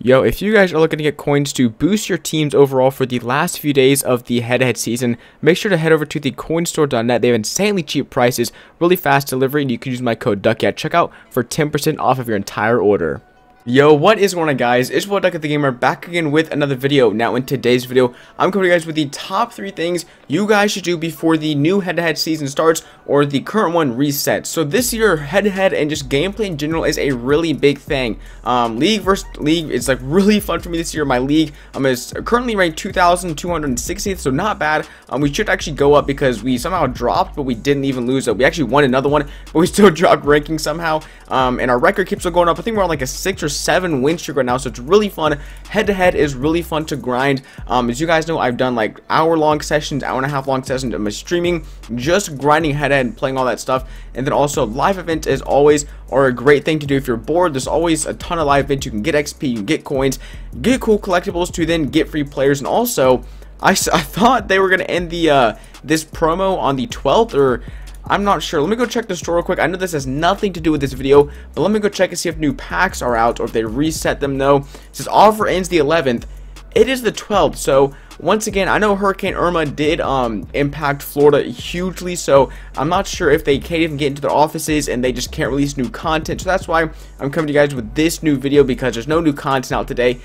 Yo, if you guys are looking to get coins to boost your teams overall for the last few days of the head-to-head season, make sure to head over to the coinstore.net. They have insanely cheap prices, really fast delivery, and you can use my code DUCKY at checkout for 10% off of your entire order. Yo, what is going on, guys? It's Duck the Gamer back again with another video. Now, in today's video, I'm coming to you guys with the top 3 things you guys should do before the new head-to-head season starts, or the current one resets. So this year, head-to-head and just gameplay in general is a really big thing. League versus league, it's like really fun for me this year. My league is currently ranked 2,260th, so not bad. We should actually go up because we somehow dropped, but we didn't even lose it. We actually won another one, but we still dropped ranking somehow. And our record keeps on going up. I think we're on like a 6 or 7 win streak right now, so it's really fun. Head-to-head is really fun to grind. As you guys know, I've done like hour-long sessions, hour-and-a-half-long sessions of my streaming, just grinding head-to-head and playing all that stuff. And then also live events is always a great thing to do if you're bored. There's always a ton of live events. You can get XP, you can get coins, get cool collectibles to then get free players. And also, I thought they were gonna end the this promo on the 12th, or I'm not sure. Let me go check the store real quick. I know this has nothing to do with this video, but let me go check and see if new packs are out or if they reset them. No, it says offer ends the 11th. It is the 12th, so once again, I know Hurricane Irma did impact Florida hugely, so I'm not sure if they can't even get into their offices and they just can't release new content. So that's why I'm coming to you guys with this new video, because there's no new content out today.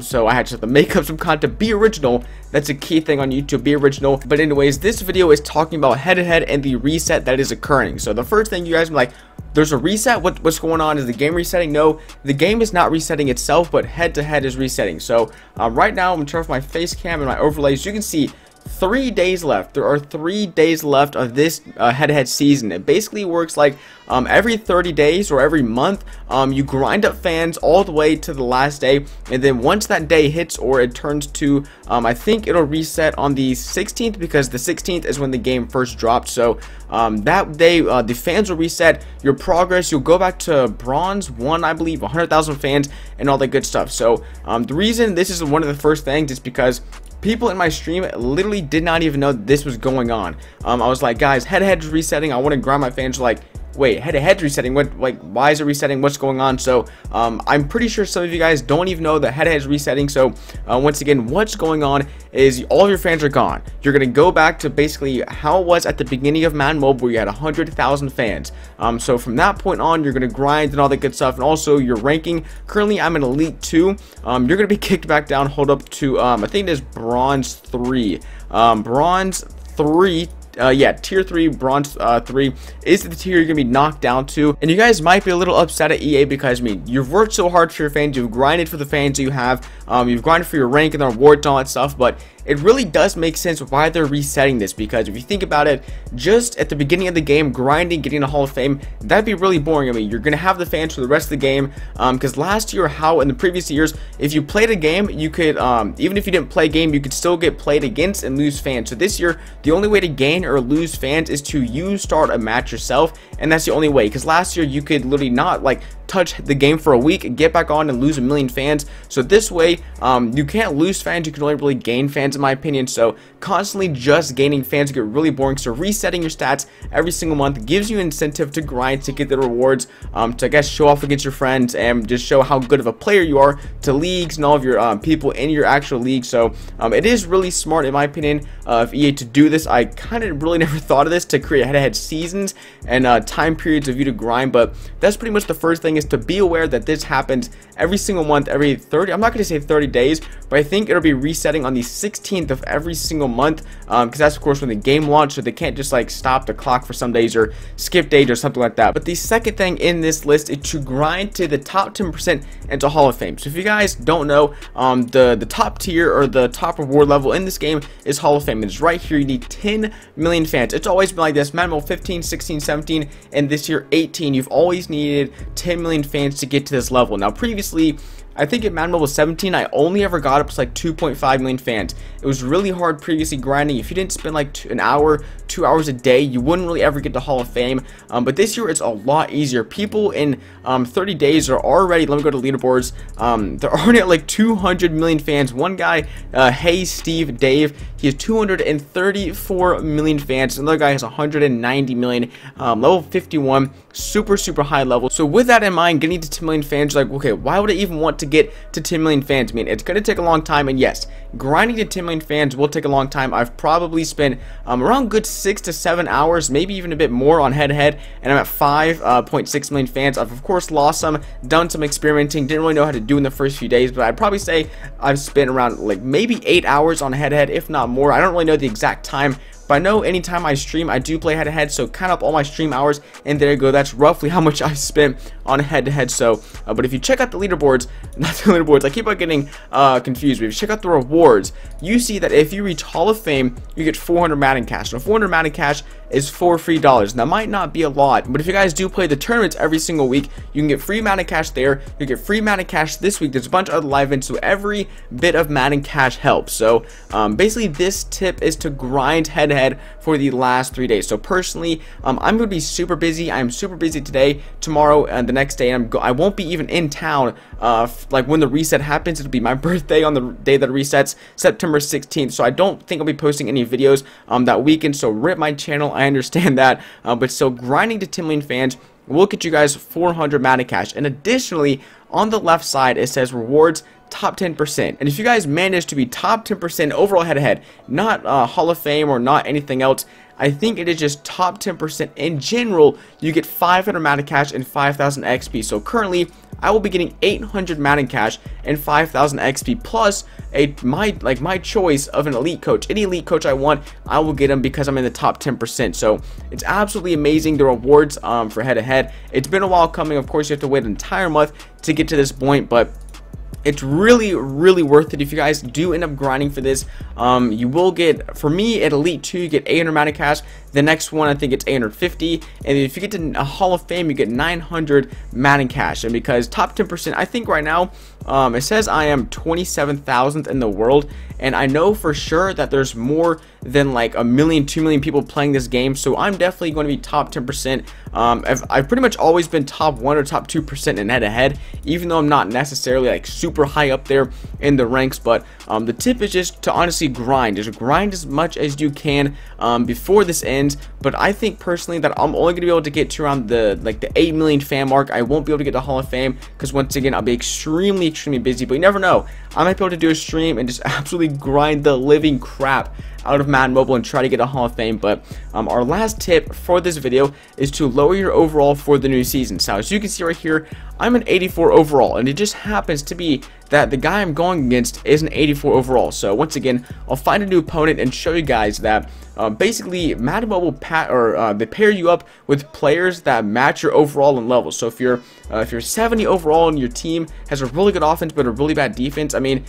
So I had to make up some content. Be original. That's a key thing on YouTube. Be original. But anyways, this video is talking about head-to-head and the reset that is occurring. So the first thing you guys are like, there's a reset. What's going on? Is the game resetting? No, the game is not resetting itself, but head-to-head is resetting. So right now, I'm gonna turn off my face cam and my overlays. You can see 3 days left. There are 3 days left of this head-to-head season. It basically works like every 30 days or every month, you grind up fans all the way to the last day, and then once that day hits, or it turns to, I think it'll reset on the 16th, because the 16th is when the game first dropped. So that day, the fans will reset your progress. You'll go back to bronze 1, I believe, 100,000 fans and all that good stuff. So the reason this is one of the first things is because people in my stream literally did not even know this was going on. I was like, guys, head-to-head is resetting. I want to grind my fans. Like, wait, head-to-head resetting? What? Like, why is it resetting? What's going on? So I'm pretty sure some of you guys don't even know that head-to-head is resetting. So once again, what's going on is all of your fans are gone. You're gonna go back to basically how it was at the beginning of Madden Mobile, where you had 100,000 fans. So from that point on, you're gonna grind and all that good stuff. And also your ranking. Currently, I'm in Elite 2. You're gonna be kicked back down. Hold up to I think it is Bronze 3. Bronze 3. Yeah, tier 3, bronze 3 is the tier you're gonna be knocked down to. And you guys might be a little upset at EA, because I mean, you've worked so hard for your fans, you've grinded for the fans you have, you've grinded for your rank and the rewards and all that stuff, but it really does make sense why they're resetting this. Because if you think about it, just at the beginning of the game, grinding, getting a Hall of Fame, that'd be really boring. I mean, you're gonna have the fans for the rest of the game, because last year, how in the previous years, if you played a game, you could even if you didn't play a game, you could still get played against and lose fans. So this year, the only way to gain or lose fans is to start a match yourself, and that's the only way. Because last year, you could literally not like touch the game for a week, get back on and lose 1 million fans. So this way, you can't lose fans, you can only really gain fans, in my opinion. So constantly just gaining fans get really boring. So resetting your stats every single month gives you incentive to grind, to get the rewards, to I guess show off against your friends and just show how good of a player you are to leagues and all of your people in your actual league. So it is really smart, in my opinion, of EA to do this. I kind of really never thought of this, to create head-to-head seasons and time periods of you to grind, but that's pretty much the first thing, is to be aware that this happens every single month, every 30, I'm not going to say 30 days, but I think it'll be resetting on the 16th of every single month, because that's of course when the game launched, so they can't just like stop the clock for some days or skip days or something like that. But the second thing in this list is to grind to the top 10% into Hall of Fame. So if you guys don't know, the top tier or the top reward level in this game is Hall of Fame. It's right here. You need 10 million fans. It's always been like this. Madden Mobile 15, 16, 17, and this year 18. You've always needed 10 million fans to get to this level. Now previously, I think in Madden Mobile 17, I only ever got up to like 2.5 million fans. It was really hard previously grinding. If you didn't spend like an hour, 2 hours a day, you wouldn't really ever get to Hall of Fame. But this year, it's a lot easier. People in 30 days are already, let me go to leaderboards, they're already at like 200 million fans. One guy, Hey Steve Dave, he has 234 million fans. Another guy has 190 million, level 51, super high level. So with that in mind, getting to 10 million fans, like, okay, why would I even want to get to 10 million fans. I mean, it's going to take a long time, and yes, grinding to 10 million fans will take a long time. I've probably spent around good 6 to 7 hours, maybe even a bit more on head-to-head, and I'm at 5.6 million fans. I've of course lost some, done some experimenting, didn't really know how to do in the first few days, but I'd probably say I've spent around like maybe 8 hours on head-to-head, if not more. I don't really know the exact time, but I know anytime I stream, I do play head-to-head, so count up all my stream hours, and there you go. That's roughly how much I've spent on head-to-head. So, but if you check out the leaderboards, not the leaderboards, I keep on getting confused, but if you check out the rewards, you see that if you reach Hall of Fame, you get 400 Madden Cash. So 400 Madden Cash is $4 free. That might not be a lot, but if you guys do play the tournaments every single week, you can get free Madden Cash there. You get free Madden Cash this week. There's a bunch of other live events, so every bit of Madden Cash helps. So basically, this tip is to grind head-to-head for the last 3 days. So personally, I'm going to be super busy. I'm super busy today, tomorrow, and the next day. And I won't be even in town like when the reset happens. It'll be my birthday on the day that resets, September 16th. So I don't think I'll be posting any videos that weekend. So rip my channel. I understand that, but still, grinding to 10 million fans will get you guys 400 Madden Cash. And additionally, on the left side, it says rewards top 10%. And if you guys manage to be top 10% overall head-to-head, not Hall of Fame or not anything else, I think it is just top 10% in general, you get 500 Madden Cash and 5,000 XP. So currently, I will be getting 800 Madden Cash and 5,000 XP plus my choice of an elite coach. Any elite coach I want, I will get them because I'm in the top 10%. So it's absolutely amazing, the rewards for head-to-head. It's been a while coming. Of course, you have to wait an entire month to get to this point, but it's really worth it. If you guys do end up grinding for this, you will get, for me at Elite 2, you get 800 Madden Cash. The next one, I think it's 850, and if you get to a Hall of Fame, you get 900 Madden Cash. And because top 10%, I think right now, it says I am 27,000th in the world, and I know for sure that there's more than like 1 million, 2 million people playing this game, so I'm definitely going to be top 10%. I've pretty much always been top 1 or top 2% in head-to-head, even though I'm not necessarily like super high up there in the ranks. But the tip is just to honestly grind. Just grind as much as you can before this ends. But I think personally that I'm only going to be able to get to around the 8 million fan mark. I won't be able to get to Hall of Fame because once again I'll be extremely busy. But you never know, I might be able to do a stream and just absolutely grind the living crap out of Madden Mobile and try to get a Hall of Fame. But our last tip for this video is to lower your overall for the new season. So as you can see right here, I'm an 84 overall, and it just happens to be that the guy I'm going against is an 84 overall. So once again, I'll find a new opponent and show you guys that basically Madden Mobile they pair you up with players that match your overall and level. So if you're 70 overall and your team has a really good offense but a really bad defense, I mean,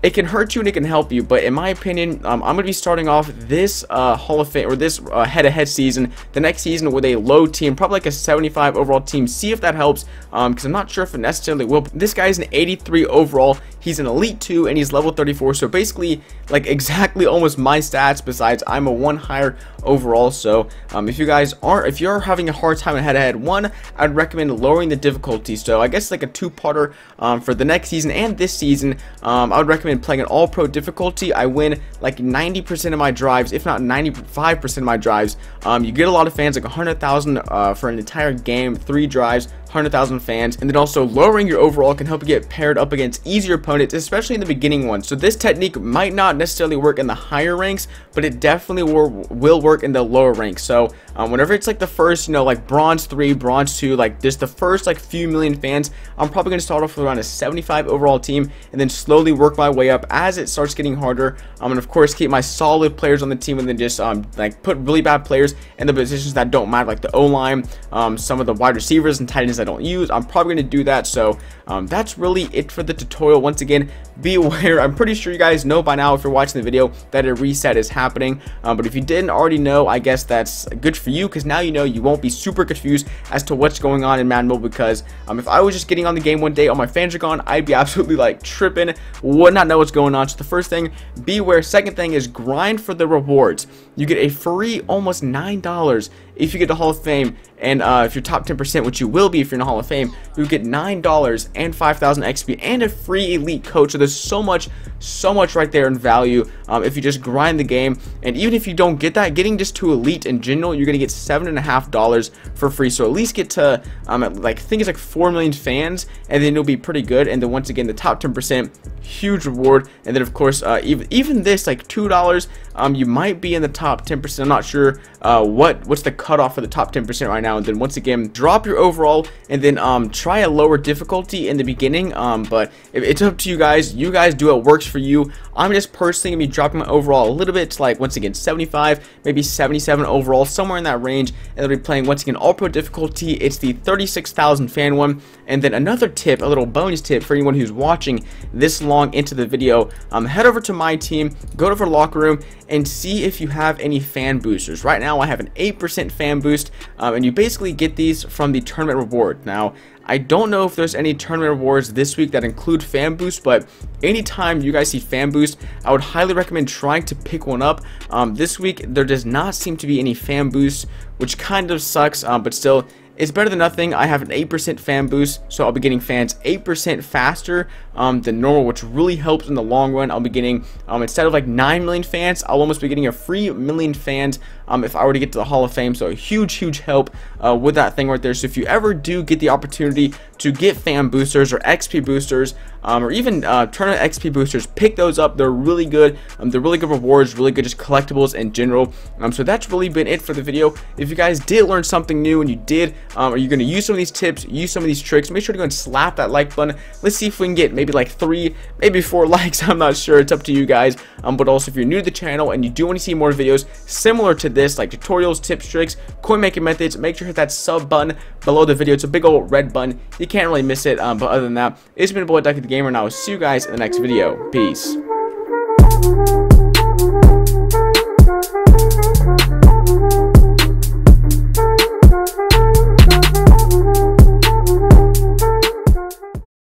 it can hurt you and it can help you. But in my opinion, I'm going to be starting off this Hall of Fame, or this head-to-head season, the next season, with a low team, probably like a 75 overall team. See if that helps, because I'm not sure if it necessarily will. This guy's an 83 overall. He's an Elite 2 and he's level 34. So basically, like exactly almost my stats, besides I'm a 1 higher overall. So if you're having a hard time in head-to-head, one, I'd recommend lowering the difficulty. So I guess like a 2-parter for the next season and this season. I would recommend playing an all-pro difficulty. I win like 90% of my drives, if not 95% of my drives. You get a lot of fans, like 100,000 for an entire game, 3 drives, 100,000 fans. And then also lowering your overall can help you get paired up against easier opponents, especially in the beginning ones. So this technique might not necessarily work in the higher ranks, but it definitely will work in the lower ranks. So whenever it's like the first, like bronze 3, bronze 2, like just the first like few million fans, I'm probably going to start off with around a 75 overall team and then slowly work my way up as it starts getting harder. And of course keep my solid players on the team, and then just like put really bad players in the positions that don't matter, like the O-line, some of the wide receivers and tight ends I don't use. I'm probably going to do that. So that's really it for the tutorial. Once again, be aware, I'm pretty sure you guys know by now if you're watching the video that a reset is happening, but if you didn't already know, I guess that's good for you, because now you know. You won't be super confused as to what's going on in Madden Mobile, because if I was just getting on the game one day, all my fans are gone, I'd be absolutely like tripping, would not know what's going on. So the first thing, beware. Second thing is grind for the rewards. You get a free almost $9 if you get to Hall of Fame, and if you're top 10%, which you will be if you're in the Hall of Fame, you get $9 and 5,000 XP and a free elite coach. So there's so much right there in value if you just grind the game. And even if you don't get that, getting just to elite in general, you're gonna get $7.50 for free. So at least get to like, I think it's like 4 million fans, and then you'll be pretty good. And then once again, the top 10%, huge reward. And then of course, even this, like $2, you might be in the top 10%. I'm not sure what's the cutoff for the top 10% right now. And then once again, drop your overall, and then try a lower difficulty in the beginning. But it's up to you guys. You guys do what works for you. I'm just personally gonna be dropping my overall a little bit to, like, once again, 75, maybe 77 overall, somewhere in that range. And I'll be playing once again all pro difficulty. It's the 36,000 fan one. And then another tip, a little bonus tip for anyone who's watching this long into the video, head over to my team, go to our locker room, and see if you have any fan boosters. Right now I have an 8% fan boost, and you basically get these from the tournament reward. Now I don't know if there's any tournament rewards this week that include fan boost, but anytime you guys see fan boost, I would highly recommend trying to pick one up. This week there does not seem to be any fan boost, which kind of sucks, but still, it's better than nothing. I have an 8% fan boost, so I'll be getting fans 8% faster than normal, which really helps in the long run. I'll be getting, instead of like 9 million fans, I'll almost be getting a free million fans if I were to get to the Hall of Fame. So a huge help with that thing right there. So if you ever do get the opportunity to get fan boosters or XP boosters, or even tournament XP boosters, pick those up. They're really good. They're really good rewards, really good just collectibles in general. So that's really been it for the video. If you guys did learn something new and you did, are you going to use some of these tips, use some of these tricks, make sure to go and slap that like button. Let's see if we can get maybe like 3, maybe 4 likes. I'm not sure. It's up to you guys. But also, if you're new to the channel and you do want to see more videos similar to this, like tutorials, tips, tricks, coin making methods, make sure to hit that sub button below the video. It's a big old red button. You can't really miss it. But other than that, it's been your boy Ducky the Gamer, and I will see you guys in the next video. Peace.